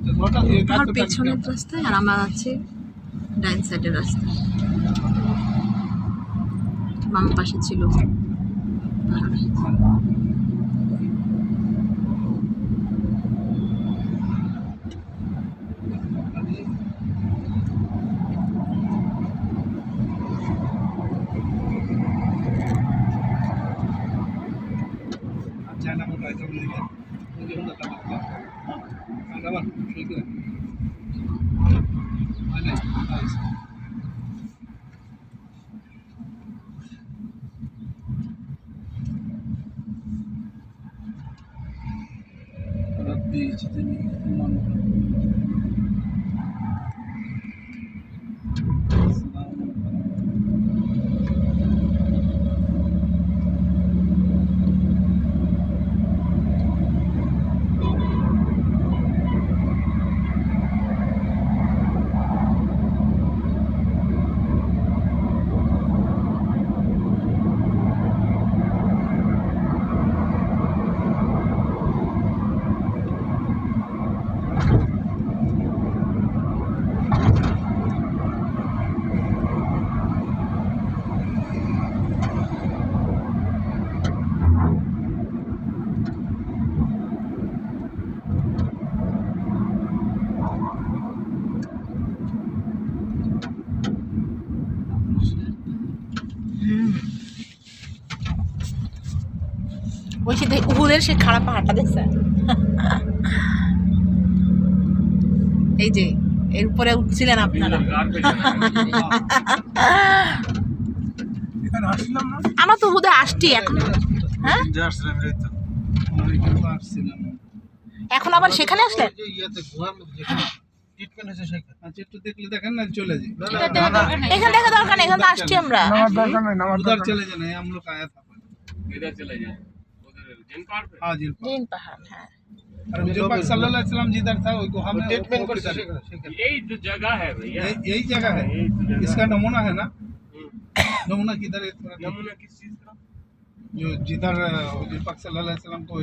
আমার পেছনের রাস্তায় আর আমরা আছি ডাইন সাইডের রাস্তায়। বাম পাশে ছিল ওই সে উহুদের সে খারাপ পাহাড়টা দেখছে এই যে এর উপরে উঠছিলেন আপনারা। আমরা তো উহুদে আসছি এখন। হ্যাঁ এখন আবার সেখানে আসলেন? এখানে দেখা দরকার নেই, এখানে তো আসছি আমরা। जिन पहाड़ है जो पाक सल्लल्लाहु अलैहि वसल्लम जिधर था वो हम ट्रीटमेंट कर यही जो जगह है भैया, यही जगह है। इसका नमूना है ना, नमूना किधर है? नमूना किस चीज का? जो जिधर पाक सल्लल्लाहु अलैहि वसल्लम को